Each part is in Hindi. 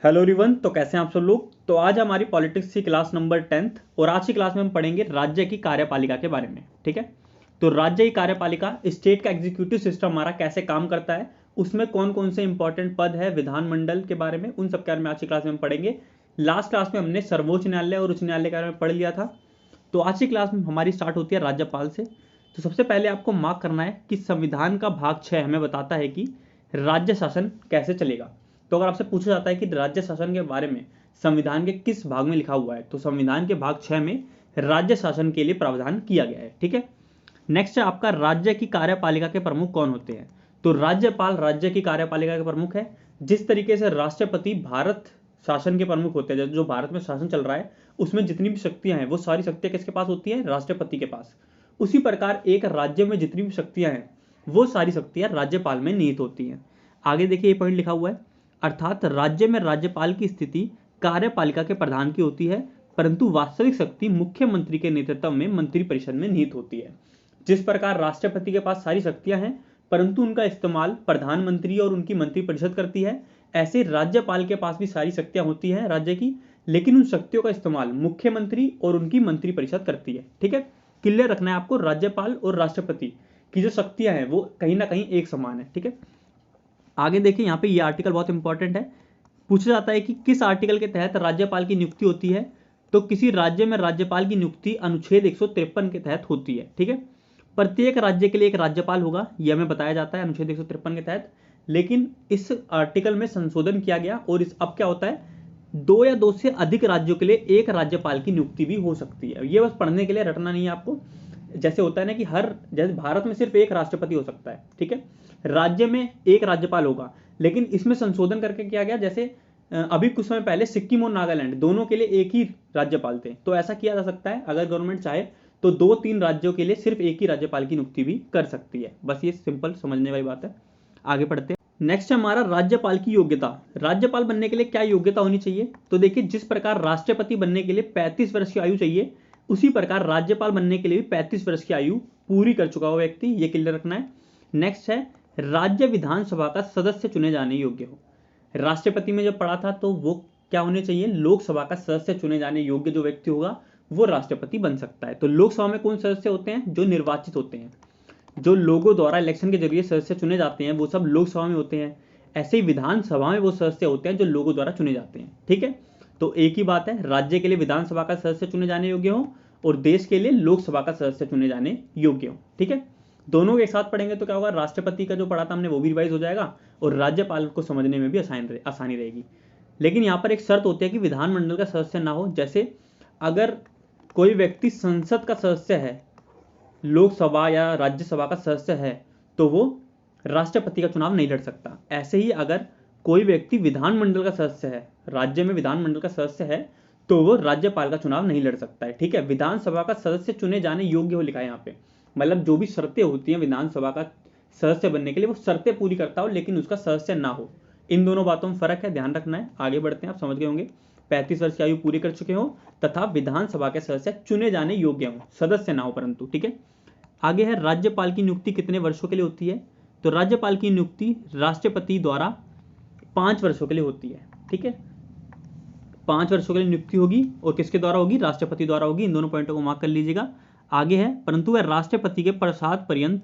Hello everyone. तो कैसे हैं आप सब लोग। तो आज हमारी पॉलिटिक्स की क्लास नंबर 10th और आज की क्लास में हम पढ़ेंगे राज्य की कार्यपालिका के बारे में। ठीक है। तो राज्य की कार्यपालिका स्टेट का एग्जीक्यूटिव सिस्टम हमारा कैसे काम करता है, उसमें कौन कौन से इंपॉर्टेंट पद है, विधानमंडल के बारे में, उन सब के बारे में आज की क्लास में हम पढ़ेंगे। लास्ट क्लास में हमने सर्वोच्च न्यायालय और उच्च न्यायालय के बारे में पढ़ लिया था। तो आज की क्लास में हमारी स्टार्ट होती है राज्यपाल से। तो सबसे पहले आपको मार्क करना है कि संविधान का भाग 6 हमें बताता है कि राज्य शासन कैसे चलेगा। तो अगर आपसे पूछा जाता है कि राज्य शासन के बारे में संविधान के किस भाग में लिखा हुआ है, तो संविधान के भाग 6 में राज्य शासन के लिए प्रावधान किया गया है। ठीक है। नेक्स्ट है आपका राज्य की कार्यपालिका के प्रमुख कौन होते हैं। तो राज्यपाल राज्य की कार्यपालिका के प्रमुख है। जिस तरीके से राष्ट्रपति भारत शासन के प्रमुख होते हैं, जो भारत में शासन चल रहा है उसमें जितनी भी शक्तियां हैं वो सारी शक्तियां किसके पास होती है, राष्ट्रपति के पास। उसी प्रकार एक राज्य में जितनी भी शक्तियां हैं वो सारी शक्तियां राज्यपाल में निहित होती हैं। आगे देखिए ये पॉइंट लिखा हुआ है, अर्थात राज्य में राज्यपाल की स्थिति कार्यपालिका के प्रधान की होती है, परंतु वास्तविक शक्ति मुख्यमंत्री के नेतृत्व में मंत्रिपरिषद में निहित होती है। जिस प्रकार राष्ट्रपति के पास सारी शक्तियां हैं परंतु उनका इस्तेमाल प्रधानमंत्री और उनकी मंत्रिपरिषद करती है, ऐसे राज्यपाल के पास भी सारी शक्तियां होती हैं राज्य की, लेकिन उन शक्तियों का इस्तेमाल मुख्यमंत्री और उनकी मंत्रिपरिषद करती है। ठीक है। क्लियर रखना है आपको, राज्यपाल और राष्ट्रपति की जो शक्तियां हैं वो कहीं ना कहीं एक समान है। ठीक है। आगे देखिए यहाँ पे ये आर्टिकल बहुत इंपॉर्टेंट है। पूछा जाता है कि किस आर्टिकल के तहत राज्यपाल की नियुक्ति होती है। तो किसी राज्य में राज्यपाल की नियुक्ति अनुच्छेद 153 के तहत होती है। ठीक है। प्रत्येक राज्य के लिए एक राज्यपाल होगा, यह हमें बताया जाता है अनुच्छेद 153 के तहत। लेकिन इस आर्टिकल में संशोधन किया गया और इस अब क्या होता है, 2 या 2 से अधिक राज्यों के लिए एक राज्यपाल की नियुक्ति भी हो सकती है। ये बस पढ़ने के लिए रटना नहीं है आपको। जैसे होता है ना कि हर जैसे भारत में सिर्फ एक राष्ट्रपति हो सकता है, ठीक है, राज्य में एक राज्यपाल होगा। लेकिन इसमें संशोधन करके किया गया, जैसे अभी कुछ समय पहले सिक्किम और नागालैंड दोनों के लिए एक ही राज्यपाल थे, तो ऐसा किया जा सकता है अगर गवर्नमेंट चाहे तो 2-3 राज्यों के लिए सिर्फ एक ही राज्यपाल की नियुक्ति भी कर सकती है। बस ये सिंपल समझने वाली बात है। आगे बढ़ते हैं। नेक्स्ट है हमारा राज्यपाल की योग्यता। राज्यपाल बनने के लिए क्या योग्यता होनी चाहिए। तो देखिए जिस प्रकार राष्ट्रपति बनने के लिए 35 वर्ष की आयु चाहिए, उसी प्रकार राज्यपाल बनने के लिए भी 35 वर्ष की आयु पूरी कर चुका हो व्यक्ति, ये क्लियर रखना है। नेक्स्ट है राज्य विधानसभा का सदस्य चुने जाने योग्य हो। राष्ट्रपति में जब पढ़ा था तो वो क्या होने चाहिए, लोकसभा का सदस्य चुने जाने योग्य जो व्यक्ति होगा वो राष्ट्रपति बन सकता है। तो लोकसभा में कौन सदस्य होते हैं, जो निर्वाचित होते हैं, जो लोगों द्वारा इलेक्शन के जरिए सदस्य चुने जाते हैं वो सब लोकसभा में होते हैं। ऐसे ही विधानसभा में वो सदस्य होते हैं जो लोगों द्वारा चुने जाते हैं। ठीक है। तो एक ही बात है, राज्य के लिए विधानसभा का सदस्य चुने जाने योग्य हो और देश के लिए लोकसभा का सदस्य चुने जाने योग्य हो। ठीक है। दोनों के साथ पढ़ेंगे तो क्या होगा, राष्ट्रपति का जो पढ़ा था हमने वो भी रिवाइज हो जाएगा और राज्यपाल को समझने में भी आसानी रहेगी। लेकिन यहाँ पर एक शर्त होती है कि विधानमंडल का सदस्य ना हो। जैसे अगर कोई व्यक्ति संसद का सदस्य है, लोकसभा या राज्यसभा का सदस्य है, तो वो राष्ट्रपति का चुनाव नहीं लड़ सकता। ऐसे ही अगर कोई व्यक्ति विधानमंडल का सदस्य है, राज्य में विधानमंडल का सदस्य है, तो वो राज्यपाल का चुनाव नहीं लड़ सकता है। ठीक है। विधानसभा का सदस्य चुने जाने योग्य हो लिखा है यहाँ पे, मतलब जो भी शर्तें होती हैं विधानसभा का सदस्य बनने के लिए वो शर्तें पूरी करता हो लेकिन उसका सदस्य ना हो। इन दोनों बातों में फर्क है, ध्यान रखना है। आगे बढ़ते हैं, आप समझ गए होंगे। 35 वर्ष की आयु पूरी कर चुके हो तथा विधानसभा के सदस्य चुने जाने योग्य हो, सदस्य ना हो परंतु। ठीक है। आगे है राज्यपाल की नियुक्ति कितने वर्षों के लिए होती है। तो राज्यपाल की नियुक्ति राष्ट्रपति द्वारा 5 वर्षों के लिए होती है। ठीक है। 5 वर्षों के लिए नियुक्ति होगी और किसके द्वारा होगी, राष्ट्रपति द्वारा होगी। इन दोनों पॉइंटों को मार्क कर लीजिएगा। आगे है परंतु वह राष्ट्रपति के प्रसाद पर्यंत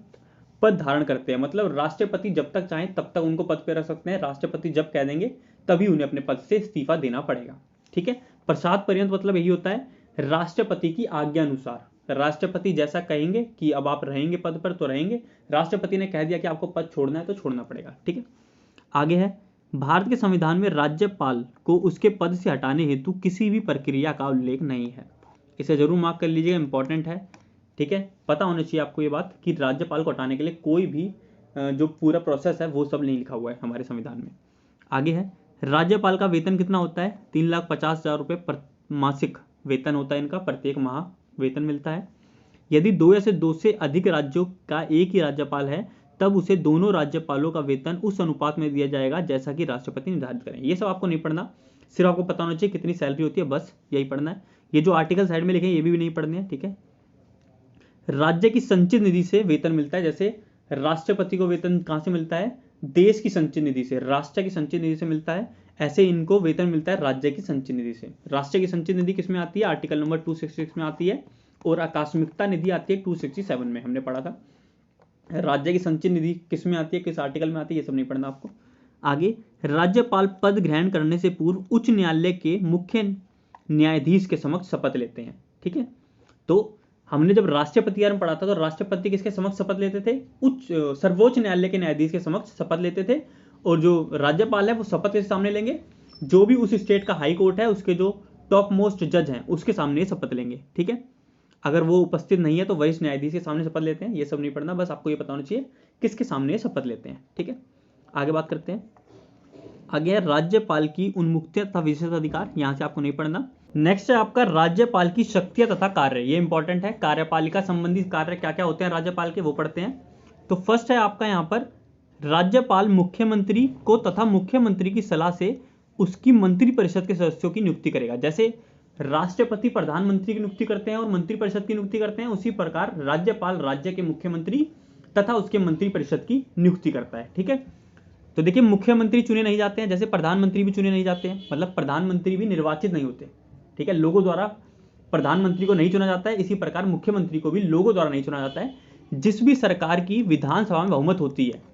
पद धारण करते हैं, मतलब राष्ट्रपति जब तक चाहें तब तक उनको पद पर रख सकते हैं। राष्ट्रपति जब कह देंगे तभी उन्हें अपने पद से इस्तीफा देना पड़ेगा। ठीक है। प्रसाद पर्यंत मतलब यही होता है राष्ट्रपति की आज्ञा अनुसार, राष्ट्रपति जैसा कहेंगे कि अब आप रहेंगे पद पर तो रहेंगे, राष्ट्रपति ने कह दिया कि आपको पद छोड़ना है तो छोड़ना पड़ेगा। ठीक है। आगे है भारत के संविधान में राज्यपाल को उसके पद से हटाने हेतु किसी भी प्रक्रिया का उल्लेख नहीं है। इसे जरूर मार्क कर लीजिएगा, इंपॉर्टेंट है। ठीक है। पता होना चाहिए आपको ये बात कि राज्यपाल को हटाने के लिए कोई भी जो पूरा प्रोसेस है वो सब नहीं लिखा हुआ है हमारे संविधान में। आगे है राज्यपाल का वेतन कितना होता है, 3,50,000 रुपये मासिक वेतन होता है इनका, प्रत्येक माह वेतन मिलता है। यदि 2 या 2 से अधिक राज्यों का एक ही राज्यपाल है तब उसे दोनों राज्यपालों का वेतन उस अनुपात में दिया जाएगा जैसा कि राष्ट्रपति निर्धारित करें। ये सब आपको नहीं पढ़ना, सिर्फ आपको पता होना चाहिए कितनी सैलरी होती है, बस यही पढ़ना है। ये जो आर्टिकल साइड में लिखे हैं ये भी नहीं पढ़ने हैं। ठीक है। राज्य की संचित निधि से वेतन मिलता है। जैसे राष्ट्रपति को वेतन कहां से मिलता है, देश की संचित निधि से, राष्ट्र की संचित निधि से मिलता है। ऐसे इनको वेतन मिलता है राज्य की संचित निधि से। राष्ट्रीय की संचित निधि किस में आती है, आर्टिकल नंबर 266 में आती है, और आकस्मिकता निधि आती है 267 में, हमने पढ़ा था। राज्य की संचित निधि किस में आती है, किस आर्टिकल में आती है, ये सब नहीं पढ़ना आपको। आगे, राज्यपाल पद ग्रहण करने से पूर्व उच्च न्यायालय के मुख्य न्यायाधीश के समक्ष शपथ लेते हैं। ठीक है, तो हमने जब राष्ट्रपति में पढ़ा था तो राष्ट्रपति किसके समक्ष शपथ लेते थे, सर्वोच्च न्यायालय के न्यायाधीश के समक्ष शपथ लेते थे। और जो राज्यपाल है वो शपथ के सामने लेंगे, जो भी उस स्टेट का हाई कोर्ट है उसके जो टॉप मोस्ट जज हैं उसके सामने शपथ लेंगे। ठीक है, अगर वो उपस्थित नहीं है तो वरिष्ठ न्यायाधीश के सामने शपथ लेते हैं। ये सब नहीं पढ़ना, बस आपको ये पता होना चाहिए किसके सामने शपथ लेते हैं। ठीक है, आगे बात करते हैं। आगे है राज्यपाल की उन्मुक्तियां तथा विशेष अधिकार, यहां से आपको नहीं पढ़ना। नेक्स्ट है आपका राज्यपाल की शक्तियां तथा कार्य, ये इंपॉर्टेंट है। कार्यपालिका संबंधी कार्य क्या क्या होते हैं राज्यपाल के, वो पढ़ते हैं। तो फर्स्ट है आपका यहाँ पर, राज्यपाल मुख्यमंत्री को तथा मुख्यमंत्री की सलाह से उसकी मंत्रिपरिषद के सदस्यों की नियुक्ति करेगा। जैसे राष्ट्रपति प्रधानमंत्री की नियुक्ति करते हैं और मंत्रिपरिषद की नियुक्ति करते हैं, उसी प्रकार राज्यपाल राज्य के मुख्यमंत्री तथा उसके मंत्रिपरिषद की नियुक्ति करता है। ठीक है, तो देखिए मुख्यमंत्री चुने नहीं जाते हैं, जैसे प्रधानमंत्री भी चुने नहीं जाते हैं, मतलब प्रधानमंत्री भी निर्वाचित नहीं होते। ठीक है, लोगों द्वारा प्रधानमंत्री को नहीं चुना जाता है, इसी प्रकार मुख्यमंत्री को भी लोगों द्वारा नहीं चुना जाता है। जिस भी सरकार की विधानसभा में बहुमत होती है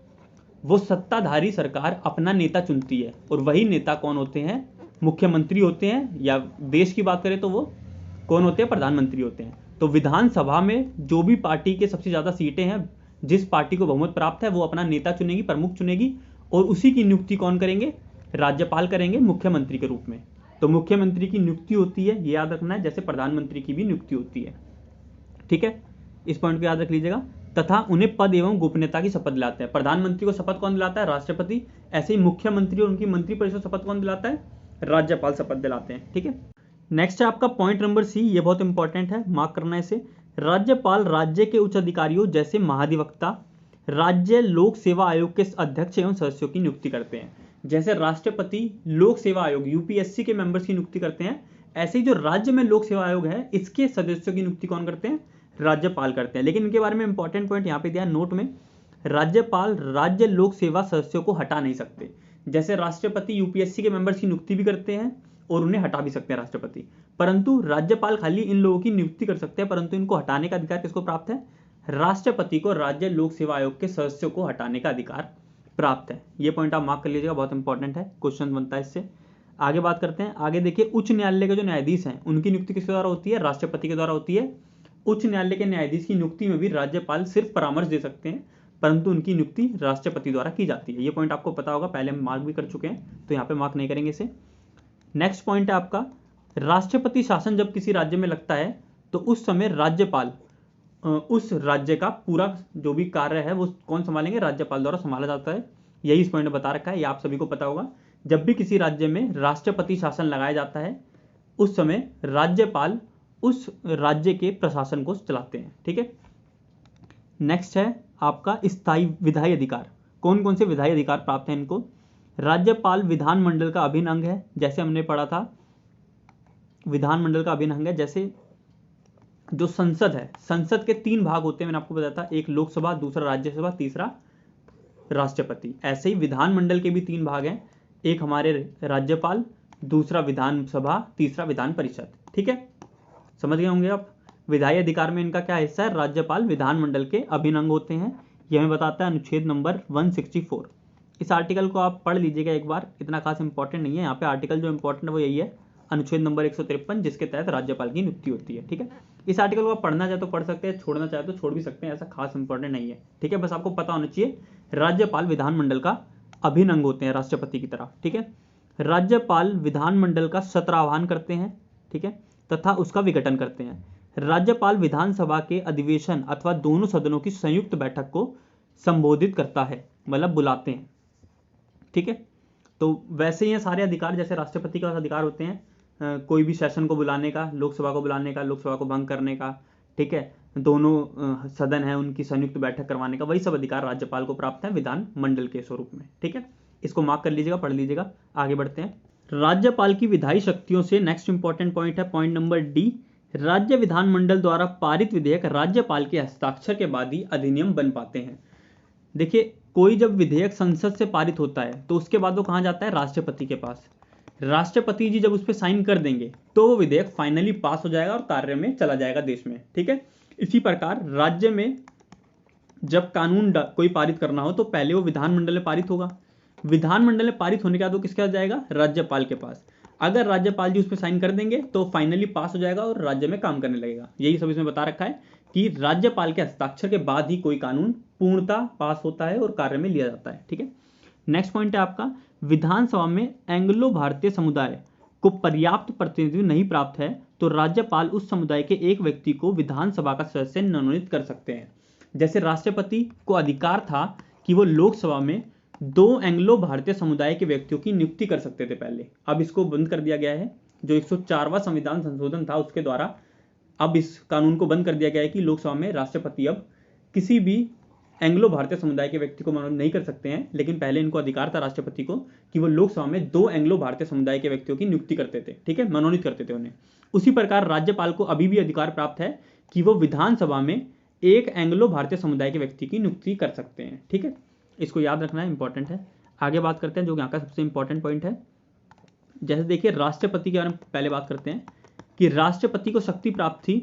वो सत्ताधारी सरकार अपना नेता चुनती है, और वही नेता कौन होते हैं, मुख्यमंत्री होते हैं, या देश की बात करें तो वो कौन होते हैं, प्रधानमंत्री होते हैं। तो विधानसभा में जो भी पार्टी के सबसे ज्यादा सीटें हैं, जिस पार्टी को बहुमत प्राप्त है वो अपना नेता चुनेगी, प्रमुख चुनेगी, और उसी की नियुक्ति कौन करेंगे, राज्यपाल करेंगे मुख्यमंत्री के रूप में। तो मुख्यमंत्री की नियुक्ति होती है, ये याद रखना है, जैसे प्रधानमंत्री की भी नियुक्ति होती है। ठीक है, इस पॉइंट को याद रख लीजिएगा। तथा उन्हें पद एवं गोपनीयता की शपथ दिलाते हैं। प्रधानमंत्री को शपथ कौन दिलाता है, राष्ट्रपति। ऐसे ही मुख्यमंत्री और उनकी मंत्रिपरिषद शपथ कौन दिलाता है, राज्यपाल शपथ दिलाते हैं। ठीक है, नेक्स्ट है आपका पॉइंट नंबर सी, ये बहुत इंपॉर्टेंट है, मार्क करना है इसे। राज्यपाल राज्य के उच्च अधिकारियों जैसे महाधिवक्ता, राज्य लोक सेवा आयोग के अध्यक्ष एवं सदस्यों की नियुक्ति करते हैं। जैसे राष्ट्रपति लोक सेवा आयोग यूपीएससी के मेंबर्स की नियुक्ति करते हैं, ऐसे ही जो राज्य में लोक सेवा आयोग है इसके सदस्यों की नियुक्ति कौन करते हैं, राज्यपाल करते हैं। लेकिन इनके बारे में इंपॉर्टेंट पॉइंट यहाँ पे दिया नोट में, राज्यपाल राज्य लोक सेवा सदस्यों को हटा नहीं सकते। जैसे राष्ट्रपति यूपीएससी के मेंबर्स की नियुक्ति भी करते हैं और उन्हें हटा भी सकते हैं राष्ट्रपति, परंतु राज्यपाल खाली इन लोगों की नियुक्ति कर सकते हैं, परंतु इनको हटाने का अधिकार किसको प्राप्त है, राष्ट्रपति को राज्य लोक सेवा आयोग के सदस्यों को हटाने का अधिकार प्राप्त है। ये पॉइंट आप मार्क कर लीजिएगा, बहुत इंपॉर्टेंट है, क्वेश्चन बनता है इससे। आगे बात करते हैं। आगे देखिए, उच्च न्यायालय के जो न्यायाधीश हैं उनकी नियुक्ति किसके द्वारा होती है, राष्ट्रपति के द्वारा होती है। उच्च न्यायालय के न्यायाधीश की नियुक्ति में भी राज्यपाल सिर्फ परामर्श दे सकते हैं, परंतु उनकी नियुक्ति राष्ट्रपति द्वारा की जाती है। ये पॉइंट आपको पता होगा, पहले हम मार्क भी कर चुके हैं, तो यहाँ पे मार्क नहीं करेंगे इसे। नेक्स्ट पॉइंट है आपका, राष्ट्रपति शासन जब किसी राज्य में लगता है तो उस समय राज्यपाल उस राज्य का पूरा जो भी कार्य है वो कौन संभालेंगे, राज्यपाल द्वारा संभाला जाता है। यही इस पॉइंट में बता रखा है, ये आप सभी को पता होगा। जब भी किसी राज्य में राष्ट्रपति शासन लगाया जाता है उस समय राज्यपाल उस राज्य के प्रशासन को चलाते हैं। ठीक है, नेक्स्ट है आपका स्थायी विधायी अधिकार। कौन कौन से विधायी अधिकार प्राप्त हैं इनको, राज्यपाल विधानमंडल का अभिन्न अंग है, जैसे हमने पढ़ा था विधानमंडल का अभिन्न अंग है। जैसे जो संसद है, संसद के 3 भाग होते हैं, मैंने आपको बताया था, एक लोकसभा, दूसरा राज्यसभा, तीसरा राष्ट्रपति। ऐसे ही विधानमंडल के भी 3 भाग हैं, एक हमारे राज्यपाल, दूसरा विधानसभा, तीसरा विधान परिषद। ठीक है, समझ गए होंगे आप। विधायी अधिकार में इनका क्या हिस्सा है, राज्यपाल विधानमंडल के अभिन्न अंग होते हैं। यह हमें बताता है अनुच्छेद नंबर 164। इस आर्टिकल को आप पढ़ लीजिएगा एक बार, इतना खास इंपॉर्टेंट नहीं है। यहाँ पे आर्टिकल जो इंपॉर्टेंट है वो यही है, अनुच्छेद नंबर 153, जिसके तहत राज्यपाल की नियुक्ति होती है। ठीक है, इस आर्टिकल को आप पढ़ना चाहे तो पढ़ सकते हैं, छोड़ना चाहे तो छोड़ भी सकते हैं, ऐसा खास इंपॉर्टेंट नहीं है। ठीक है, बस आपको पता होना चाहिए राज्यपाल विधानमंडल का अभिन्न अंग होते हैं राष्ट्रपति की तरह। ठीक है, राज्यपाल विधानमंडल का सत्र आह्वान करते हैं, ठीक है, तथा उसका विघटन करते हैं। राज्यपाल विधानसभा के अधिवेशन अथवा दोनों सदनों की संयुक्त बैठक को संबोधित करता है, मतलब बुलाते हैं। ठीक है, तो वैसे ही सारे अधिकार जैसे राष्ट्रपति के पास अधिकार होते हैं, कोई भी सेशन को बुलाने का, लोकसभा को बुलाने का, लोकसभा को भंग करने का, ठीक है, दोनों सदन है उनकी संयुक्त बैठक करवाने का, वही सब अधिकार राज्यपाल को प्राप्त है विधानमंडल के स्वरूप में। ठीक है, इसको मार्क कर लीजिएगा, पढ़ लीजिएगा। आगे बढ़ते हैं। राज्यपाल की विधायी शक्तियों से नेक्स्ट इंपॉर्टेंट पॉइंट है पॉइंट नंबर डी, राज्य विधानमंडल द्वारा पारित विधेयक राज्यपाल के हस्ताक्षर के बाद ही अधिनियम बन पाते हैं। देखिए कोई जब विधेयक संसद से पारित होता है तो उसके बाद वो कहाँ जाता है, राष्ट्रपति के पास। राष्ट्रपति जी जब उस पर साइन कर देंगे तो वो विधेयक फाइनली पास हो जाएगा और कार्य में चला जाएगा देश में, ठीक है। इसी प्रकार राज्य में जब कानून कोई पारित करना हो तो पहले वो विधानमंडल में पारित होगा, विधानमंडल में पारित होने के बाद वो किसके पास जाएगा, राज्यपाल के पास। अगर राज्यपाल जी उस पर साइन कर देंगे तो फाइनली पास हो जाएगा और राज्य में काम करने लगेगा। यही सब इसमें बता रखा है कि राज्यपाल के हस्ताक्षर के बाद ही कोई कानून पूर्णतः पास होता है और कार्य में लिया जाता है, ठीक है। नेक्स्ट पॉइंट है आपका, विधानसभा में एंग्लो भारतीय समुदाय को पर्याप्त प्रतिनिधित्व नहीं प्राप्त है तो राज्यपाल उस समुदाय के एक व्यक्ति को विधानसभा का सदस्य मनोनीत कर सकते हैं। जैसे राष्ट्रपति को अधिकार था कि वो लोकसभा में 2 एंग्लो भारतीय समुदाय के व्यक्तियों की नियुक्ति कर सकते थे पहले, अब इसको बंद कर दिया गया है। जो 104वां संविधान संशोधन था उसके द्वारा अब इस कानून को बंद कर दिया गया है कि लोकसभा में राष्ट्रपति अब किसी भी एंग्लो भारतीय समुदाय के व्यक्ति को मनोनीत नहीं कर सकते हैं, लेकिन पहले इनको अधिकार था राष्ट्रपति को कि वो लोकसभा में 2 एंग्लो भारतीय समुदाय के व्यक्तियों की नियुक्ति करते थे, ठीक है, मनोनीत करते थे उन्हें। उसी प्रकार राज्यपाल को अभी भी अधिकार प्राप्त है कि वो विधानसभा में 1 एंग्लो भारतीय समुदाय के व्यक्ति की नियुक्ति कर सकते हैं, ठीक है। इसको याद रखना है, इंपॉर्टेंट है। आगे बात करते हैं जो यहाँ का सबसे इंपॉर्टेंट पॉइंट है। जैसे देखिए राष्ट्रपति के बारे में पहले बात करते हैं कि राष्ट्रपति को शक्ति प्राप्त थी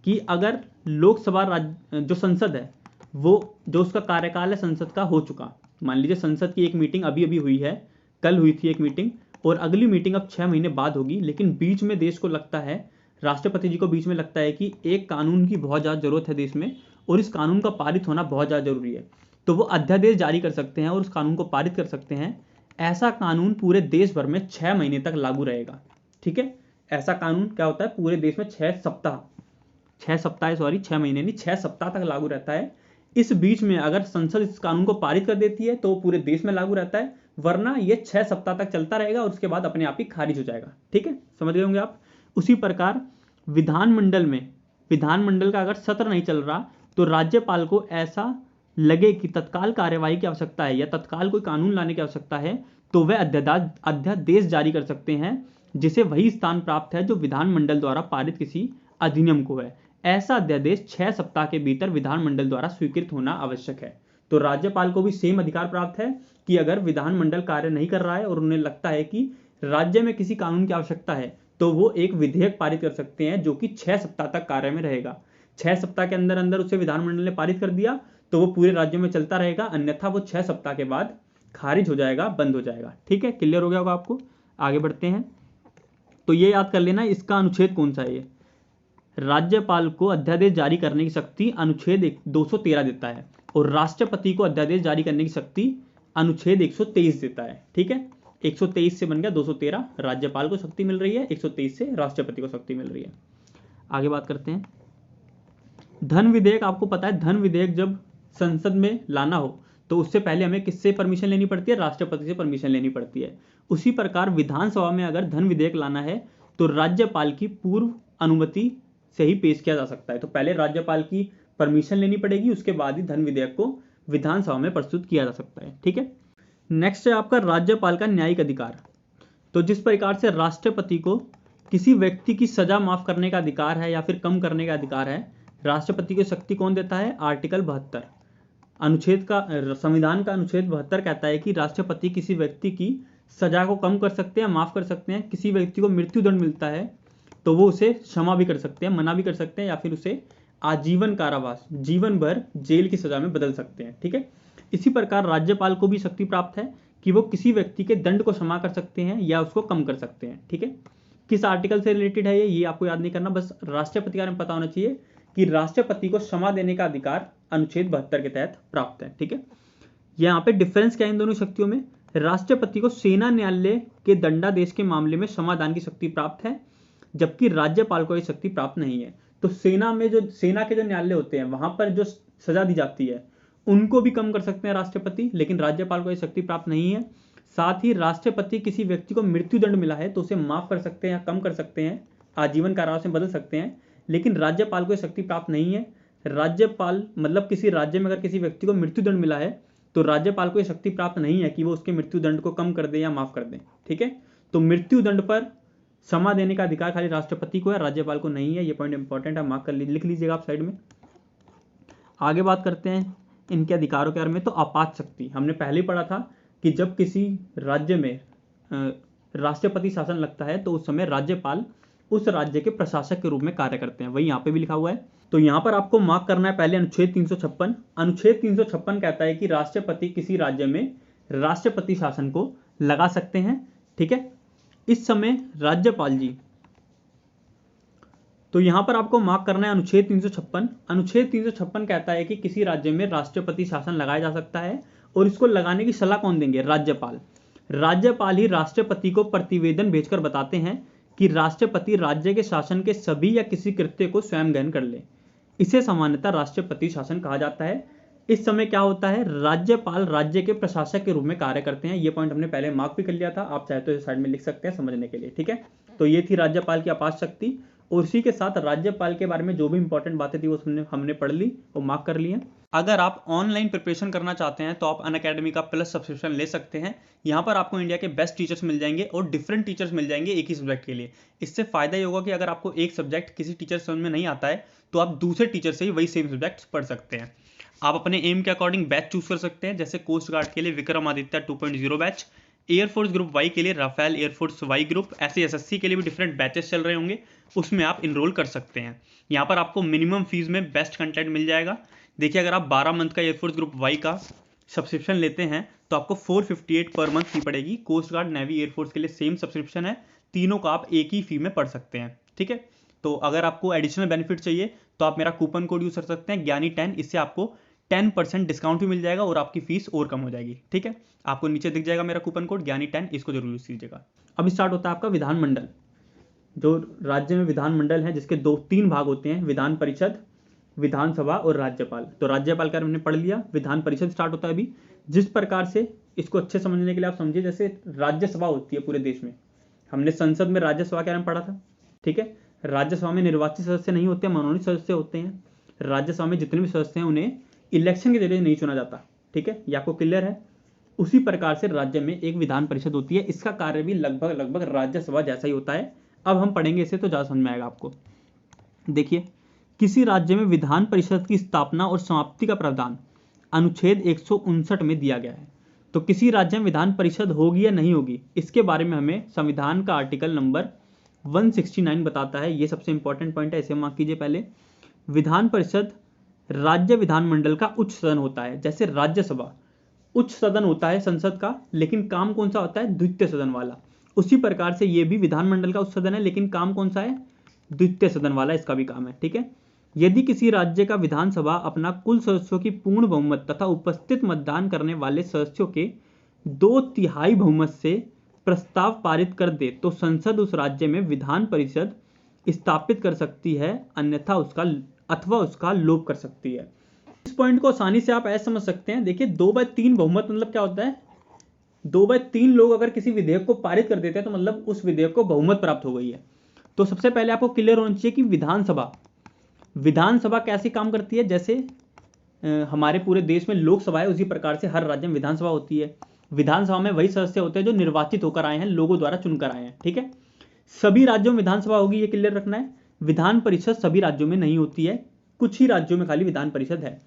कि अगर लोकसभा जो संसद है वो जो उसका कार्यकाल है संसद का हो चुका, मान लीजिए संसद की एक मीटिंग अभी अभी हुई है, कल हुई थी एक मीटिंग और अगली मीटिंग अब 6 महीने बाद होगी, लेकिन बीच में देश को लगता है, राष्ट्रपति जी को बीच में लगता है कि एक कानून की बहुत ज़्यादा जरूरत है देश में और इस कानून का पारित होना बहुत ज़्यादा जरूरी है, तो वो अध्यादेश जारी कर सकते हैं और उस कानून को पारित कर सकते हैं। ऐसा कानून पूरे देश भर में 6 महीने तक लागू रहेगा, ठीक है। ऐसा कानून क्या होता है, पूरे देश में 6 महीने नहीं 6 सप्ताह तक लागू रहता है। इस बीच में अगर संसद इस कानून को पारित कर देती है तो पूरे देश में लागू रहता है, वरना ये 6 सप्ताह तक चलता रहेगा और उसके बाद अपने आप ही खारिज हो जाएगा, ठीक है, समझ गए होंगे आप। उसी प्रकार विधानमंडल का अगर सत्र नहीं चल रहा तो राज्यपाल को ऐसा लगे कि तत्काल कार्यवाही की आवश्यकता है या तत्काल कोई कानून लाने की आवश्यकता है तो वह अध्यादेश जारी कर सकते हैं जिसे वही स्थान प्राप्त है जो विधानमंडल द्वारा पारित किसी अधिनियम को है। ऐसा अध्यादेश 6 सप्ताह के भीतर विधानमंडल द्वारा स्वीकृत होना आवश्यक है। तो राज्यपाल को भी सेम अधिकार प्राप्त है कि अगर विधानमंडल कार्य नहीं कर रहा है और उन्हें लगता है कि राज्य में किसी कानून की आवश्यकता है तो वो एक विधेयक पारित कर सकते हैं जो कि 6 सप्ताह तक कार्य में रहेगा। 6 सप्ताह के अंदर अंदर उसे विधानमंडल ने पारित कर दिया तो वो पूरे राज्य में चलता रहेगा, अन्यथा वो 6 सप्ताह के बाद खारिज हो जाएगा, बंद हो जाएगा, ठीक है। क्लियर हो गया होगा आपको। आगे बढ़ते हैं। तो ये याद कर लेना इसका अनुच्छेद कौन सा है। ये राज्यपाल को अध्यादेश जारी करने की शक्ति अनुच्छेद 213 देता है और राष्ट्रपति को अध्यादेश जारी करने की शक्ति अनुच्छेद 123 देता है, ठीक है। 123 से बन गया 213, राज्यपाल को शक्ति मिल रही है, 123 से राष्ट्रपति को शक्ति मिल रही है। आगे बात करते हैं। धन विधेयक, आपको पता है धन विधेयक जब संसद में लाना हो तो उससे पहले हमें किससे परमिशन लेनी पड़ती है, राष्ट्रपति से परमिशन लेनी पड़ती है। उसी प्रकार विधानसभा में अगर धन विधेयक लाना है तो राज्यपाल की पूर्व अनुमति से ही पेश किया जा सकता है। तो पहले राज्यपाल की परमिशन लेनी पड़ेगी, उसके बाद ही धन विधेयक को विधानसभा में प्रस्तुत किया जा सकता है, ठीक है। नेक्स्ट है आपका राज्यपाल का न्यायिक अधिकार। तो जिस प्रकार से राष्ट्रपति को किसी व्यक्ति की सजा माफ करने का अधिकार है या फिर कम करने का अधिकार है, राष्ट्रपति को शक्ति कौन देता है, आर्टिकल 72 अनुच्छेद का, संविधान का अनुच्छेद 72 कहता है कि राष्ट्रपति किसी व्यक्ति की सजा को कम कर सकते हैं, माफ कर सकते हैं। किसी व्यक्ति को मृत्युदंड मिलता है तो वो उसे क्षमा भी कर सकते हैं, मना भी कर सकते हैं या फिर उसे आजीवन कारावास, जीवन भर जेल की सजा में बदल सकते हैं, ठीक है। इसी प्रकार राज्यपाल को भी शक्ति प्राप्त है कि वो किसी व्यक्ति के दंड को क्षमा कर सकते हैं या उसको कम कर सकते हैं, ठीक है। किस आर्टिकल से रिलेटेड है ये आपको याद नहीं करना, बस राष्ट्रपति के बारे में पता होना चाहिए कि राष्ट्रपति को क्षमा देने का अधिकार अनुच्छेद 72 के तहत प्राप्त है, ठीक है। यहाँ पे डिफरेंस क्या है इन दोनों शक्तियों में, राष्ट्रपति को सेना न्यायालय के दंडादेश के मामले में क्षमादान की शक्ति प्राप्त है जबकि राज्यपाल को यह शक्ति प्राप्त नहीं है। तो सेना के जो न्यायालय होते हैं वहां पर जो सजा दी जाती है उनको भी कम कर सकते हैं राष्ट्रपति, लेकिन राज्यपाल को यह शक्ति प्राप्त नहीं है। साथ ही राष्ट्रपति किसी व्यक्ति को मृत्युदंड मिला है तो उसे माफ कर सकते हैं या कम कर सकते हैं, आजीवन कारावास में बदल सकते हैं, लेकिन राज्यपाल को यह शक्ति प्राप्त नहीं है। राज्यपाल मतलब किसी राज्य में अगर किसी व्यक्ति को मृत्युदंड मिला है तो राज्यपाल को यह शक्ति प्राप्त नहीं है कि वो उसके मृत्युदंड को कम कर दे या माफ कर दे, ठीक है। तो मृत्युदंड पर क्षमा देने का अधिकार खाली राष्ट्रपति को है, राज्यपाल को नहीं है। ये पॉइंट इंपॉर्टेंट है, मार्क कर लिख लीजिएगा आप साइड में। आगे बात करते हैं इनके अधिकारों के बारे में, तो आपात शक्ति हमने पहले ही पढ़ा था कि जब किसी राज्य में राष्ट्रपति शासन लगता है तो उस समय राज्यपाल उस राज्य के प्रशासक के रूप में कार्य करते हैं, वही यहाँ पे भी लिखा हुआ है। तो यहाँ पर आपको मार्क करना है पहले अनुच्छेद 356। अनुच्छेद 356 कहता है कि राष्ट्रपति किसी राज्य में राष्ट्रपति शासन को लगा सकते हैं, ठीक है। इस समय राज्यपाल जी, तो यहां पर आपको मार्क करना है अनुच्छेद 356। अनुच्छेद 356 कहता है कि किसी राज्य में राष्ट्रपति शासन लगाया जा सकता है और इसको लगाने की सलाह कौन देंगे? राज्यपाल। राज्यपाल ही राष्ट्रपति को प्रतिवेदन भेजकर बताते हैं कि राष्ट्रपति राज्य के शासन के सभी या किसी कृत्य को स्वयं ग्रहण कर ले। इसे सामान्यतः राष्ट्रपति शासन कहा जाता है। इस समय क्या होता है? राज्यपाल राज्य के प्रशासक के रूप में कार्य करते हैं। ये पॉइंट हमने पहले मार्क भी कर लिया था, आप चाहे तो इस साइड में लिख सकते हैं समझने के लिए, ठीक है। तो ये थी राज्यपाल की आपात शक्ति, और उसी के साथ राज्यपाल के बारे में जो भी इंपॉर्टेंट बातें थी वो हमने पढ़ ली और मार्क कर ली हैं। अगर आप ऑनलाइन प्रिपरेशन करना चाहते हैं तो आप अनअकैडमी का प्लस सब्सक्रिप्शन ले सकते हैं। यहाँ पर आपको इंडिया के बेस्ट टीचर्स मिल जाएंगे और डिफरेंट टीचर्स मिल जाएंगे एक ही सब्जेक्ट के लिए। इससे फायदा ये होगा कि अगर आपको एक सब्जेक्ट किसी टीचर समझ में नहीं आता है तो आप दूसरे टीचर से ही वही सेम सब्जेक्ट पढ़ सकते हैं। आप अपने एम के अकॉर्डिंग बैच चूज कर सकते हैं, जैसे कोस्ट गार्ड के लिए Vikramaditya 2.0 batch, air force group Y के लिए राफेल एयरफोर्स वाई ग्रुप, ऐसे एसएससी के लिए भी डिफरेंट बैचेस चल रहे होंगे, उसमें आप इनरोल कर सकते हैं। यहाँ पर आपको मिनिमम फीस में बेस्ट कंटेंट मिल जाएगा। देखिए, अगर आप 12 मंथ का एयरफोर्स ग्रुप वाई का सब्सक्रिप्शन लेते हैं तो आपको 458 पर मंथ फी पड़ेगी। कोस्ट गार्ड, नेवी, एयरफोर्स के लिए सेम सब्सक्रिप्शन है, तीनों का आप एक ही फी में पढ़ सकते हैं, ठीक है। तो अगर आपको एडिशनल बेनिफिट चाहिए तो आप मेरा कूपन कोड यूज कर सकते हैं ज्ञानी10, इससे आपको 10% डिस्काउंट भी मिल जाएगा और आपकी फीस और कम हो जाएगी, ठीक है। आपको नीचे दिख जाएगा मेरा कूपन कोड ज्ञानी10, इसको जरूर यूज कीजिएगा। अब स्टार्ट होता है आपका विधानमंडल। जो राज्य में विधानमंडल है जिसके 3 भाग होते हैं, विधान परिषद, विधानसभा और राज्यपाल। तो राज्यपाल का हमने पढ़ लिया। विधान परिषद स्टार्ट होता है अभी। जिस प्रकार से इसको अच्छे समझने के लिए आप समझिए, जैसे राज्यसभा होती है पूरे देश में, हमने संसद में राज्यसभा के बारे में पढ़ा था, ठीक है। राज्यसभा में निर्वाचित सदस्य नहीं होते, मनोनीत सदस्य होते हैं। राज्यसभा में जितने भी सदस्य हैं उन्हें इलेक्शन के जरिए नहीं चुना जाता, ठीक है, ये आपको क्लियर है। उसी प्रकार से राज्य में एक विधान परिषद होती है, इसका कार्य भी लगभग राज्यसभा जैसा ही होता है। अब हम पढ़ेंगे इसे तो ज़्यादा समझ में आएगा आपको। देखिए, किसी राज्य में विधान परिषद की स्थापना और समाप्ति का प्रावधान अनुच्छेद 159 में दिया गया है। तो किसी राज्य में विधान परिषद होगी या नहीं होगी, इसके बारे में हमें संविधान का आर्टिकल नंबर 169 बताता है। ये सबसे इंपॉर्टेंट पॉइंट है, इसे मार्क कीजिए पहले। विधान परिषद राज्य विधानमंडल का उच्च सदन होता है। जैसे राज्यसभा उच्च सदन होता है संसद का, लेकिन काम कौन सा होता है? द्वितीय सदन वाला। उसी प्रकार से ये भी विधानमंडल का उच्च सदन है, लेकिन काम कौन सा है? द्वितीय सदन वाला इसका भी काम है, ठीक है। यदि किसी राज्य का विधानसभा अपना कुल सदस्यों की पूर्ण बहुमत तथा उपस्थित मतदान करने वाले सदस्यों के 2/3 बहुमत से प्रस्ताव पारित कर दे तो संसद उस राज्य में विधान परिषद स्थापित कर सकती है, अन्यथा उसका लोप कर सकती है। इस पॉइंट को आसानी से आप ऐसे समझ सकते हैं। देखिए, 2/3 बहुमत मतलब क्या होता है? 2/3 लोग अगर किसी विधेयक को पारित कर देते हैं तो मतलब उस विधेयक को बहुमत प्राप्त हो गई है। तो सबसे पहले आपको क्लियर होना चाहिए कि विधानसभा कैसे काम करती है। जैसे हमारे पूरे देश में लोकसभा है, उसी प्रकार से हर राज्य में विधानसभा होती है। विधानसभा में वही सदस्य होते हैं जो निर्वाचित होकर आए हैं, लोगों द्वारा चुनकर आए हैं, ठीक है। सभी राज्यों में विधानसभा होगी, ये क्लियर रखना है। विधान परिषद सभी राज्यों में नहीं होती है, कुछ ही राज्यों में खाली विधान परिषद है।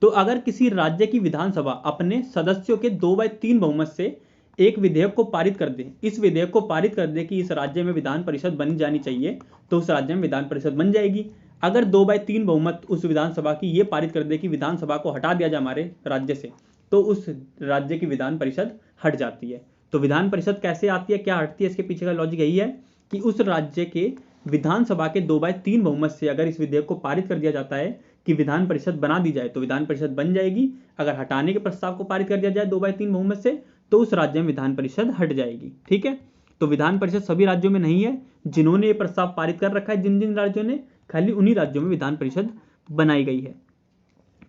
तो अगर किसी राज्य की विधानसभा अपने सदस्यों के 2/3 बहुमत से एक विधेयक को पारित कर दे, इस विधेयक को पारित कर दे कि इस राज्य में विधान परिषद बन जानी चाहिए, तो उस राज्य में विधान परिषद बन जाएगी। अगर 2/3 बहुमत उस विधानसभा की ये पारित कर दे कि विधानसभा को हटा दिया जाए हमारे राज्य से, तो उस राज्य की विधान परिषद हट जाती है। तो विधान परिषद कैसे आती है, क्या हटती है, इसके पीछे का लॉजिक यही है कि उस राज्य के विधानसभा के 2/3 बहुमत से अगर इस विधेयक को पारित कर दिया जाता है कि विधान परिषद बना दी जाए, तो विधान परिषद बन जाएगी। अगर हटाने के प्रस्ताव को पारित कर दिया जाए 2/3 बहुमत से, तो उस राज्य में विधान परिषद हट जाएगी, ठीक है। तो विधान परिषद सभी राज्यों में नहीं है। जिन्होंने ये प्रस्ताव पारित कर रखा है, जिन जिन राज्यों ने, खाली उन्हीं राज्यों में विधान परिषद बनाई गई है,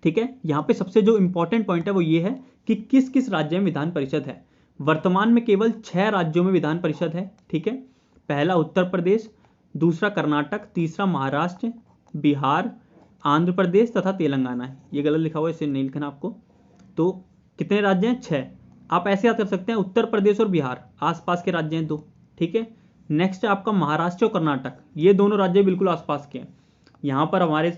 ठीक है। यहाँ पे सबसे जो इंपॉर्टेंट पॉइंट है वो ये है कि किस किस राज्य में विधान परिषद है। वर्तमान में केवल 6 राज्यों में विधान परिषद है, ठीक है। पहला उत्तर प्रदेश, दूसरा कर्नाटक, तीसरा महाराष्ट्र, बिहार, आंध्र प्रदेश तथा तेलंगाना है। ये गलत लिखा हुआ है, इसे नहीं लिखना आपको। तो कितने राज्य हैं? 6। आप ऐसे याद कर सकते हैं, उत्तर प्रदेश और बिहार आसपास के राज्य हैं 2, ठीक है। नेक्स्ट है आपका महाराष्ट्र और कर्नाटक, ये दोनों राज्य बिल्कुल आसपास के हैं। यहाँ पर हमारे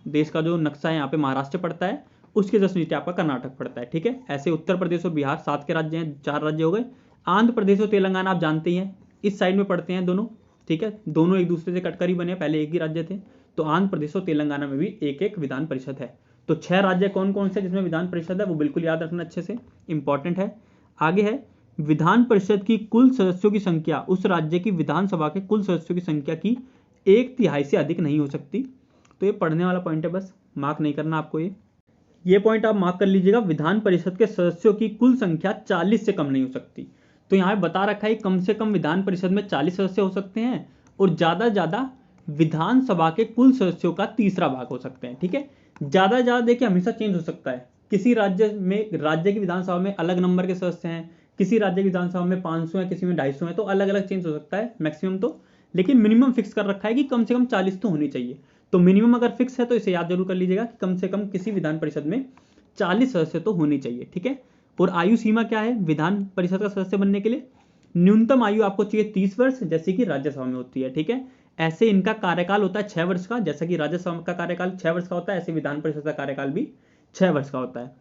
देश का जो नक्शा है, यहाँ पे महाराष्ट्र पड़ता है उसके जस्ट नीचे आपका कर्नाटक पड़ता है, ठीक है। ऐसे उत्तर प्रदेश और बिहार 7 के राज्य हैं, 4 राज्य हो गए। आंध्र प्रदेश और तेलंगाना आप जानते ही हैं, इस साइड में पड़ते हैं दोनों, ठीक है। दोनों एक दूसरे से कटकर बने, पहले एक ही राज्य थे। तो आंध्र प्रदेश और तेलंगाना में भी एक एक विधान परिषद है। तो 6 राज्य कौन कौन से जिसमें विधान परिषद है, वो बिल्कुल याद रखना अच्छे से, इंपॉर्टेंट है। आगे है विधान परिषद की कुल सदस्यों की संख्या उस राज्य की विधानसभा के कुल सदस्यों की संख्या की 1/3 से अधिक नहीं हो सकती। तो ये पढ़ने वाला पॉइंट है, बस मार्क नहीं करना आपको। ये पॉइंट आप मार्क कर लीजिएगा, विधान परिषद के सदस्यों की कुल संख्या 40 से कम नहीं हो सकती। तो यहाँ बता रखा है कम से कम विधान परिषद में 40 सदस्य हो सकते हैं और ज्यादा ज्यादा विधानसभा के कुल सदस्यों का तीसरा भाग हो सकते हैं, ठीक है। ज्यादा ज्यादा देखिए हमेशा चेंज हो सकता है, किसी राज्य में, राज्य की विधानसभा में अलग नंबर के सदस्य हैं, किसी राज्य की विधानसभा में 500 है, किसी में 250 है, तो अलग अलग चेंज हो सकता है मैक्सिमम तो, लेकिन मिनिमम फिक्स कर रखा है कि कम से कम 40 तो होनी चाहिए। तो मिनिमम अगर फिक्स है तो इसे याद जरूर कर लीजिएगा कि कम से कम किसी विधान परिषद में 40 सदस्य तो होनी चाहिए, ठीक है। और आयु सीमा क्या है विधान परिषद का सदस्य बनने के लिए, न्यूनतम आयु आपको चाहिए 30 वर्ष, जैसे कि राज्यसभा में होती है, ठीक है। ऐसे इनका कार्यकाल होता है 6 वर्ष का, जैसा कि राज्यसभा का कार्यकाल 6 वर्ष का होता है, ऐसे विधान परिषद का कार्यकाल भी 6 वर्ष का होता है।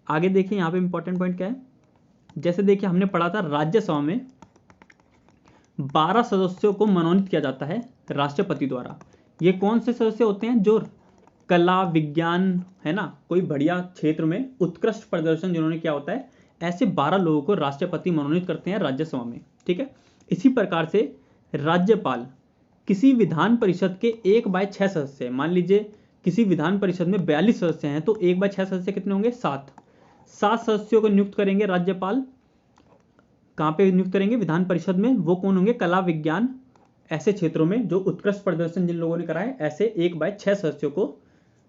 आगे देखिए यहाँ पे इंपॉर्टेंट पॉइंट क्या है, जैसे देखिए हमने पढ़ा था राज्यसभा में 12 सदस्यों को मनोनीत किया जाता है राष्ट्रपति द्वारा। ये कौन से सदस्य होते हैं, जो कला विज्ञान है ना, कोई बढ़िया क्षेत्र में उत्कृष्ट प्रदर्शन जिन्होंने किया होता है, ऐसे 12 लोगों को राष्ट्रपति मनोनीत करते हैं राज्यसभा में, ठीक है। इसी प्रकार से राज्यपाल किसी विधान परिषद के 1/6 सदस्य, मान लीजिए किसी विधान परिषद में 42 सदस्य हैं, तो 1/6 सदस्य कितने होंगे, 7 सदस्यों को नियुक्त करेंगे राज्यपाल। कहां पे नियुक्त करेंगे, विधान परिषद में। वो कौन होंगे, कला विज्ञान ऐसे क्षेत्रों में जो उत्कृष्ट प्रदर्शन जिन लोगों ने करा है, ऐसे 1/6 सदस्यों को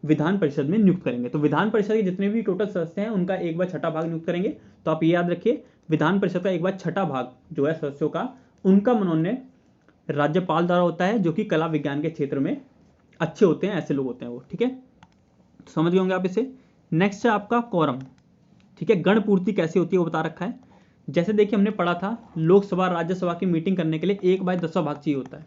विधान परिषद में नियुक्त करेंगे। तो विधान परिषद के जितने भी टोटल सदस्य हैं उनका 1/6 भाग नियुक्त करेंगे। तो आप ये याद रखिए, विधान परिषद का 1/6 भाग जो है सदस्यों का, उनका मनोनयन राज्यपाल द्वारा होता है, जो कि कला विज्ञान के क्षेत्र में अच्छे होते हैं, ऐसे लोग होते हैं वो, ठीक है। तो समझ गए होंगे आप इसे। नेक्स्ट है आपका कोरम, ठीक है। गण पूर्ति कैसे होती है वो बता रखा है। जैसे देखिए हमने पढ़ा था लोकसभा राज्यसभा की मीटिंग करने के लिए 1/10 भाग चाहिए होता है,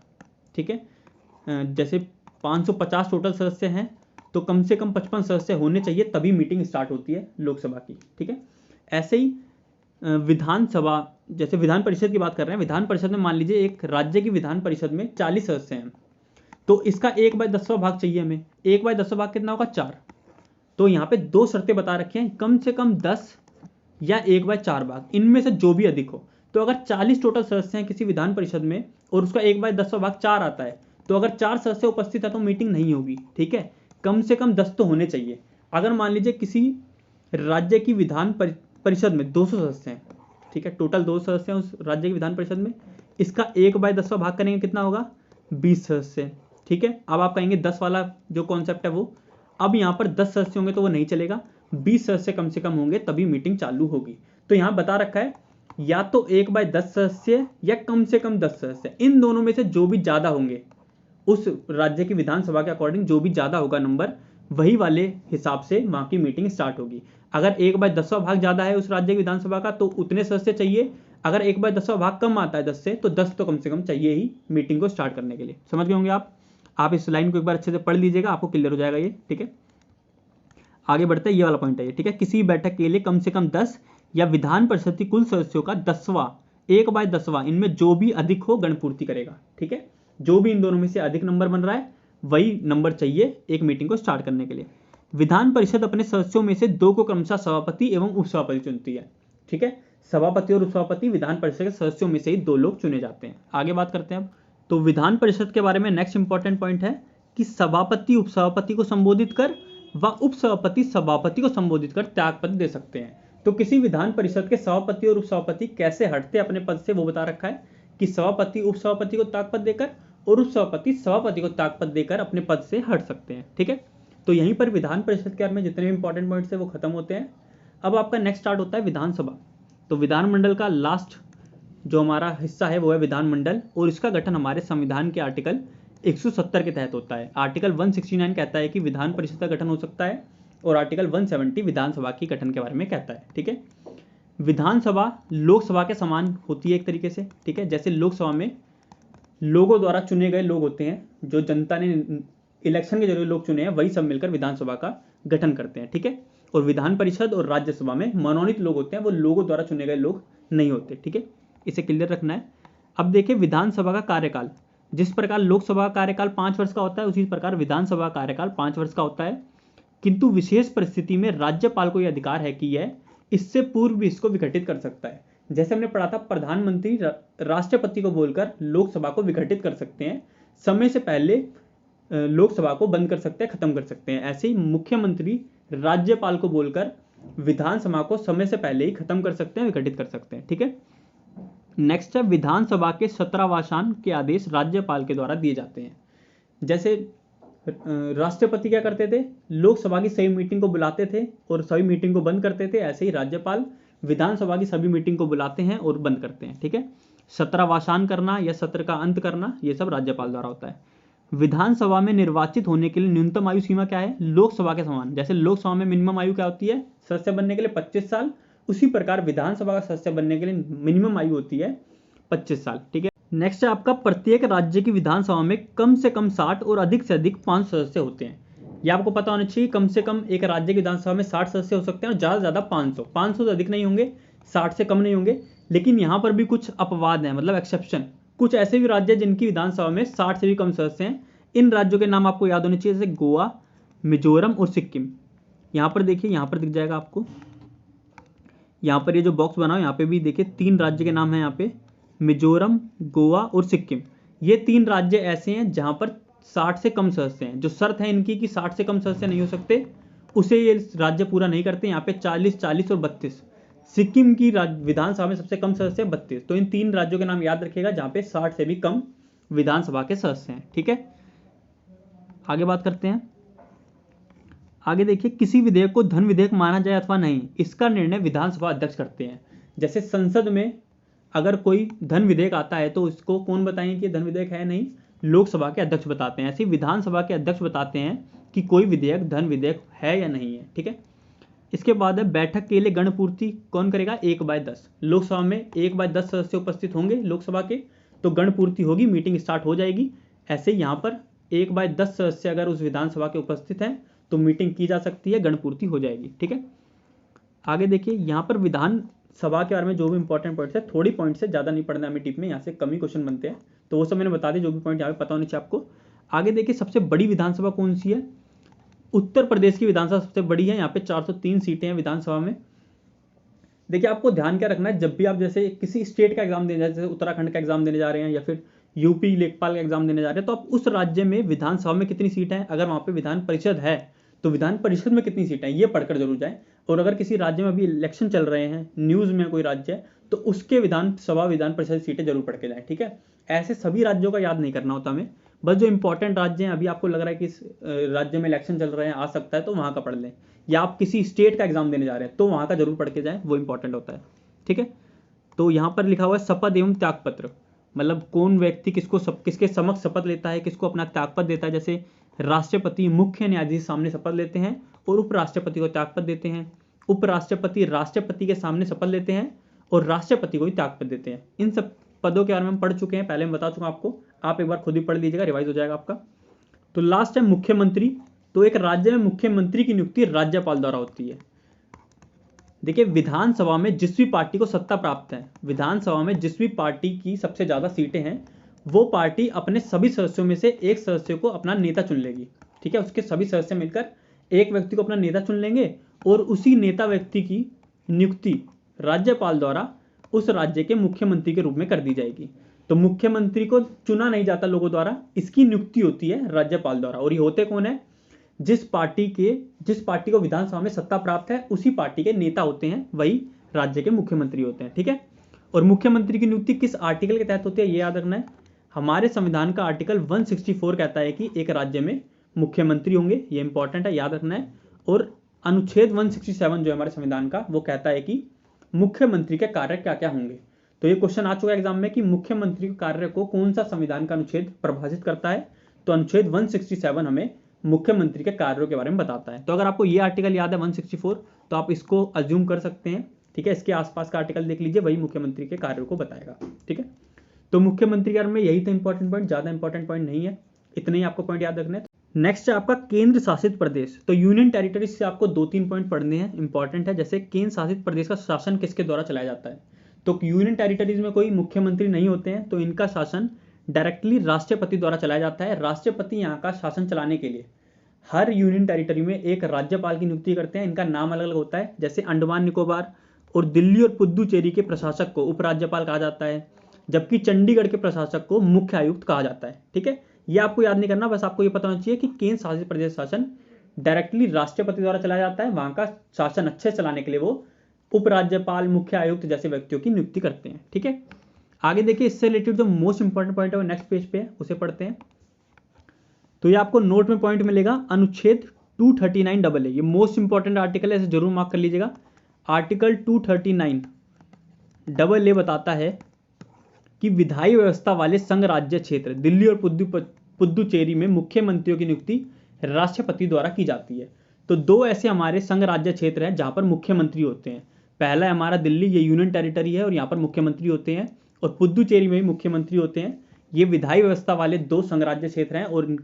ठीक है। जैसे 550 टोटल सदस्य हैं तो कम से कम 55 सदस्य होने चाहिए, तभी मीटिंग स्टार्ट होती है लोकसभा की, ठीक है। ऐसे ही विधानसभा, जैसे विधान परिषद की बात कर रहे हैं, विधान परिषद में मान लीजिए एक राज्य की विधान परिषद में 40 सदस्य हैं, तो इसका 1/10 भाग चाहिए हमें। 1/10 भाग कितना होगा, 4। तो यहाँ पे 2 शर्तें बता रखी हैं, कम से कम 10 या 1/4 भाग, इनमें से जो भी अधिक हो। तो अगर 40 टोटल सदस्य हैं किसी विधान परिषद में और उसका 1/10 भाग 4 आता है, तो अगर 4 सदस्य उपस्थित है तो मीटिंग नहीं होगी, ठीक है। कम से कम 10 तो होने चाहिए। अगर मान लीजिए किसी राज्य की विधान परिषद में 200 सदस्य हैं, ठीक है, टोटल 200 सदस्य हैं उस राज्य की विधान परिषद में, इसका 1/10 भाग करेंगे कितना होगा, 20 सदस्य, ठीक है। अब आप कहेंगे 10 वाला जो कॉन्सेप्ट है वो, अब यहाँ पर 10 सदस्य होंगे तो वो नहीं चलेगा, 20 सदस्य कम से कम होंगे तभी मीटिंग चालू होगी। तो यहाँ बता रखा है या तो 1/10 सदस्य या कम से कम 10 सदस्य, इन दोनों में से जो भी ज्यादा होंगे उस राज्य की विधानसभा के अकॉर्डिंग, जो भी ज्यादा होगा नंबर, वही वाले हिसाब से वहां की मीटिंग स्टार्ट होगी। अगर 1/10 भाग ज्यादा है उस राज्य की विधानसभा का तो उतने सदस्य चाहिए, अगर 1/10 भाग कम आता है 10 से तो 10 तो कम से कम चाहिए ही मीटिंग को स्टार्ट करने के लिए। समझ गए होंगे आप इस लाइन को एक बार अच्छे से पढ़ लीजिएगा, आपको क्लियर हो जाएगा ये, ठीक है। आगे बढ़ते हैं, ये वाला पॉइंट है ये, ठीक है। किसी बैठक के लिए कम से कम 10 या विधान परिषद की कुल सदस्यों का 10वां 1/10 इनमें जो भी अधिक हो गणपूर्ति करेगा, ठीक है। जो भी इन दोनों में से अधिक नंबर बन रहा है वही नंबर चाहिए एक मीटिंग को स्टार्ट करने के लिए। विधान परिषद अपने सदस्यों में से 2 को क्रमशः सभापति एवं उपसभापति चुनती है, ठीक है। सभापति और उपसभापति विधान परिषद के सदस्यों में से ही 2 लोग चुने जाते हैं। आगे बात करते हैं अब। तो विधान परिषद के बारे में नेक्स्ट इंपॉर्टेंट पॉइंट है कि सभापति उपसभापति को संबोधित कर व उपसभापति सभापति को संबोधित कर त्यागपत्र दे सकते हैं। तो किसी विधान परिषद के सभापति और उपसभापति कैसे हटते अपने पद से वो बता रखा है कि सभापति उपसभापति को त्यागपत्र देकर और उपसभापति सभापति को त्यागपत्र देकर अपने पद से हट सकते हैं, ठीक है। तो यहीं पर विधान परिषद के बारे में जितने भी इंपॉर्टेंट पॉइंट्स है वो खत्म होते हैं। अब आपका नेक्स्ट स्टार्ट होता है विधानसभा। तो विधानमंडल का लास्ट जो हमारा हिस्सा है वो है विधानमंडल, और इसका गठन हमारे संविधान के आर्टिकल 170 के तहत होता है। आर्टिकल 169 कहता है कि विधान परिषद का गठन हो सकता है, और आर्टिकल 170 विधानसभा की गठन के बारे में कहता है, ठीक है। विधानसभा लोकसभा के समान होती है एक तरीके से, ठीक है। जैसे लोकसभा में लोगों द्वारा चुने गए लोग होते हैं, जो जनता ने इलेक्शन के जरिए लोग चुने हैं, वही सब मिलकर विधानसभा का गठन करते हैं, ठीक है। और विधान परिषद और राज्यसभा में मनोनीत लोग होते हैं, वो लोगों द्वारा चुने गए लोग नहीं होते। ठीक है, इसे क्लियर रखना है। अब देखिए विधानसभा का कार्यकाल, जिस प्रकार लोकसभा का कार्यकाल 5 वर्ष का होता है उसी प्रकार विधानसभा का कार्यकाल 5 वर्ष का होता है, किंतु विशेष परिस्थिति में राज्यपाल को यह अधिकार है कि यह इससे पूर्व भी इसको विघटित कर सकता है। जैसे हमने पढ़ा था, प्रधानमंत्री राष्ट्रपति को बोलकर लोकसभा को विघटित कर सकते हैं, समय से पहले लोकसभा को बंद कर सकते हैं, खत्म कर सकते हैं। ऐसे ही मुख्यमंत्री राज्यपाल को बोलकर विधानसभा को समय से पहले ही खत्म कर सकते हैं, विघटित कर सकते हैं। ठीक है, नेक्स्ट है विधानसभा के सत्रावसान के आदेश राज्यपाल के द्वारा दिए जाते हैं। जैसे राष्ट्रपति क्या करते थे, लोकसभा की सभी मीटिंग को बुलाते थे और सभी मीटिंग को बंद करते थे, ऐसे ही राज्यपाल विधानसभा की सभी मीटिंग को बुलाते हैं और बंद करते हैं। ठीक है, सत्रावसान करना या सत्र का अंत करना, यह सब राज्यपाल द्वारा होता है। विधानसभा में निर्वाचित होने के लिए न्यूनतम आयु सीमा क्या है, लोकसभा के समान। जैसे लोकसभा में मिनिमम आयु क्या होती है, सदस्य बनने के लिए 25 साल, उसी प्रकार विधानसभा का सदस्य बनने के लिए मिनिमम आयु होती है 25 साल। ठीक है, नेक्स्ट है आपका, प्रत्येक राज्य की विधानसभा में कम से कम 60 और अधिक से अधिक 5 सदस्य होते हैं। यह आपको पता होना चाहिए, कम से कम एक राज्य की विधानसभा में 60 सदस्य हो सकते हैं और ज़्यादा से ज़्यादा 500 से अधिक नहीं होंगे, 60 से कम नहीं होंगे। लेकिन यहाँ पर भी कुछ अपवाद हैं, मतलब एक्सेप्शन। कुछ ऐसे भी राज्य हैं जिनकी विधानसभा में 60 से भी कम सदस्य हैं। इन राज्यों के नाम आपको याद होने चाहिए, जैसे गोवा, मिजोरम और सिक्किम। यहाँ पर देखिए, यहाँ पर दिख जाएगा आपको, यहाँ पर ये जो बॉक्स बना हो यहाँ पे भी देखिए 3 राज्य के नाम हैं यहाँ पे, मिजोरम, गोवा और सिक्किम। ये 3 राज्य ऐसे हैं जहाँ पर 60 से कम सदस्य हैं। जो शर्त है इनकी कि 60 से कम सदस्य नहीं हो सकते, उसे ये राज्य पूरा नहीं करते। यहाँ पे 40, 40 और 32। सिक्किम की विधानसभा में सबसे कम सदस्य 32। तो इन 3 राज्यों के नाम याद रखिएगा जहाँ पे 60 से भी कम विधानसभा के सदस्य हैं। ठीक है, आगे बात करते हैं। आगे देखिए, किसी विधेयक को धन विधेयक माना जाए अथवा नहीं, इसका निर्णय विधानसभा अध्यक्ष करते हैं। जैसे संसद में अगर कोई धन विधेयक आता है तो इसको कौन बताएंगे कि धन विधेयक है नहीं, लोकसभा के अध्यक्ष बताते हैं। ऐसे ही विधानसभा के अध्यक्ष बताते हैं कि कोई विधेयक धन विधेयक है या नहीं है। ठीक है, इसके बाद है बैठक के लिए गणपूर्ति कौन करेगा, 1/10। लोकसभा में 1/10 सदस्य उपस्थित होंगे लोकसभा के, तो गणपूर्ति होगी, मीटिंग स्टार्ट हो जाएगी। ऐसे यहाँ पर 1/10 सदस्य अगर उस विधानसभा के उपस्थित हैं तो मीटिंग की जा सकती है, गणपूर्ति हो जाएगी। ठीक है, आगे देखिए, यहाँ पर विधानसभा के बारे में जो भी इंपॉर्टेंट पॉइंट्स है, थोड़ी पॉइंट्स है, ज़्यादा नहीं पढ़ना हमें डीप में, यहाँ से कम ही क्वेश्चन बनते हैं, तो वो सब मैंने बता दी, जो भी पॉइंट यहाँ पे पता होने चाहिए आपको। आगे देखिए, सबसे बड़ी विधानसभा कौन सी है, उत्तर प्रदेश की विधानसभा सबसे बड़ी है। यहाँ पे 403 सीटें हैं विधानसभा में। देखिए, आपको ध्यान क्या रखना है, जब भी आप जैसे किसी स्टेट का एग्जाम देने जा रहे हैं, जैसे उत्तराखंड का एग्जाम देने जा रहे हैं या फिर यूपी लेखपाल का एग्जाम देने जा रहे हैं, तो आप उस राज्य में विधानसभा में कितनी सीटें हैं, अगर वहाँ पे विधान परिषद है तो विधान परिषद में कितनी सीटें हैं, ये पढ़कर जरूर जाएं। और अगर किसी राज्य में अभी इलेक्शन चल रहे हैं, न्यूज़ में कोई राज्य है, तो उसके विधानसभा विधान परिषद सीटें जरूर पढ़ के जाएं। ठीक है, ऐसे सभी राज्यों का याद नहीं करना होता हमें, बस जो इंपॉर्टेंट राज्य हैं, अभी आपको लग रहा है कि इस राज्य में इलेक्शन चल रहे हैं, आ सकता है, तो वहाँ का पढ़ लें। या आप किसी स्टेट का एग्जाम देने जा रहे हैं तो वहाँ का जरूर पढ़ के जाएं, वो इंपॉर्टेंट होता है। ठीक है, तो यहाँ पर लिखा हुआ है शपथ एवं त्यागपत्र, मतलब कौन व्यक्ति किसके समक्ष शपथ लेता है, किसको अपना त्यागपत्र देता है। जैसे राष्ट्रपति मुख्य न्यायाधीश सामने शपथ लेते हैं और उपराष्ट्रपति को त्यागपत्र देते हैं। उपराष्ट्रपति राष्ट्रपति के सामने शपथ लेते हैं और राष्ट्रपति को ही त्यागपत्र देते हैं। इन सब पदों के बारे में हम पढ़ चुके हैं, पहले मैं बता चुका आपको, आप एक बार खुद ही पढ़ लीजिएगा, रिवाइज हो जाएगा आपका। तो लास्ट है मुख्यमंत्री। तो एक राज्य में मुख्यमंत्री की नियुक्ति राज्यपाल द्वारा होती है। देखिए, विधानसभा में जिस भी पार्टी को सत्ता प्राप्त है, विधानसभा में जिस भी पार्टी की सबसे ज्यादा सीटें हैं, वो पार्टी अपने सभी सदस्यों में से एक सदस्य को अपना नेता चुन लेगी। ठीक है, उसके सभी सदस्य मिलकर एक व्यक्ति को अपना नेता चुन लेंगे और उसी नेता व्यक्ति की नियुक्ति राज्यपाल द्वारा उस राज्य के मुख्यमंत्री के रूप में कर दी जाएगी। तो मुख्यमंत्री को चुना नहीं जाता लोगों द्वारा, इसकी नियुक्ति होती है राज्यपाल द्वारा। और ये होते कौन है, जिस पार्टी को विधानसभा में सत्ता प्राप्त है, उसी पार्टी के नेता होते हैं, वही राज्य के मुख्यमंत्री होते हैं। ठीक है, और मुख्यमंत्री की नियुक्ति किस आर्टिकल के तहत होती है, ये याद रखना है। हमारे संविधान का आर्टिकल 164 कहता है कि एक राज्य में मुख्यमंत्री होंगे, ये इंपॉर्टेंट है, याद रखना है। और अनुच्छेद 167 जो है हमारे संविधान का, वो कहता है कि मुख्यमंत्री के कार्य क्या क्या होंगे। तो ये क्वेश्चन आ चुका है एग्जाम में कि मुख्यमंत्री के कार्य को कौन सा संविधान का अनुच्छेद प्रभावित करता है, तो अनुच्छेद 167 हमें मुख्यमंत्री के कार्यों के बारे में बताता है। तो अगर आपको ये आर्टिकल याद है 164, तो आप इसको अज्यूम कर सकते हैं। ठीक है, इसके आसपास का आर्टिकल देख लीजिए, वही मुख्यमंत्री के कार्यों को बताएगा। ठीक है, तो मुख्यमंत्री के बारे में यही था इंपॉर्टेंट पॉइंट, ज्यादा इंपॉर्टेंट पॉइंट नहीं है, इतने ही आपको पॉइंट याद रखने हैं। नेक्स्ट है आपका केंद्र शासित प्रदेश। तो यूनियन टेरिटरीज से आपको 2-3 पॉइंट पढ़ने हैं, इंपॉर्टेंट है। जैसे केंद्र शासित प्रदेश का शासन किसके द्वारा चलाया जाता है, तो यूनियन टेरिटरीज में कोई मुख्यमंत्री नहीं होते हैं, तो इनका शासन डायरेक्टली राष्ट्रपति द्वारा चलाया जाता है। राष्ट्रपति यहाँ का शासन चलाने के लिए हर यूनियन टेरिटरी में एक राज्यपाल की नियुक्ति करते हैं। इनका नाम अलग अलग होता है। जैसे अंडमान निकोबार और दिल्ली और पुद्दुचेरी के प्रशासक को उपराज्यपाल कहा जाता है, जबकि चंडीगढ़ के प्रशासक को मुख्य आयुक्त कहा जाता है। ठीक है, ये आपको याद नहीं करना, बस आपको ये पता होना चाहिए कि केंद्र शासित प्रदेश शासन डायरेक्टली राष्ट्रपति द्वारा चलाया जाता है। वहां का शासन अच्छे से चलाने के लिए वो उपराज्यपाल, मुख्य आयुक्त जैसे व्यक्तियों की नियुक्ति करते हैं। ठीक है, आगे देखिए, इससे रिलेटेड जो मोस्ट इंपॉर्टेंट पॉइंट है वो नेक्स्ट पेज पे है, उसे पढ़ते हैं। तो ये आपको नोट में पॉइंट मिलेगा, अनुच्छेद 239 AA। ये मोस्ट इंपॉर्टेंट आर्टिकल है, इसे जरूर मार्क कर लीजिएगा। आर्टिकल 239 AA बताता है कि विधायी व्यवस्था वाले संघ राज्य क्षेत्र दिल्ली और पुद्दुचेरी में मुख्यमंत्रियों की नियुक्ति राष्ट्रपति द्वारा की जाती है। तो दो ऐसे हमारे संघ राज्य क्षेत्र हैं जहां पर मुख्यमंत्री होते हैं। पहला है हमारा दिल्ली, ये यूनियन टेरिटरी है और यहाँ पर मुख्यमंत्री होते हैं, और पुद्दुचेरी में भी मुख्यमंत्री होते हैं। ये विधायी व्यवस्था वाले दो संघ राज्य क्षेत्र हैं, और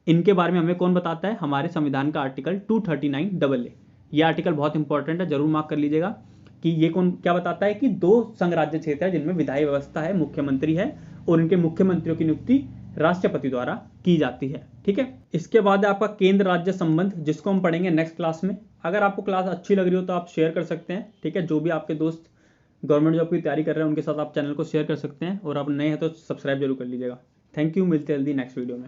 इनके बारे में हमें कौन बताता है, हमारे संविधान का आर्टिकल 239 AA। ये आर्टिकल बहुत इंपॉर्टेंट है, जरूर मार्क कर लीजिएगा कि ये कौन क्या बताता है कि दो संघ राज्य क्षेत्र है जिनमें विधायी व्यवस्था है, मुख्यमंत्री है, और इनके मुख्यमंत्रियों की नियुक्ति राष्ट्रपति द्वारा की जाती है। ठीक है, इसके बाद है आपका केंद्र राज्य संबंध, जिसको हम पढ़ेंगे नेक्स्ट क्लास में। अगर आपको क्लास अच्छी लग रही हो तो आप शेयर कर सकते हैं। ठीक है, जो भी आपके दोस्त गवर्नमेंट जॉब की तैयारी कर रहे हैं उनके साथ आप चैनल को शेयर कर सकते हैं, और आप नए हैं तो सब्सक्राइब जरूर कर लीजिएगा। थैंक यू, मिलते हैं जल्दी नेक्स्ट वीडियो में।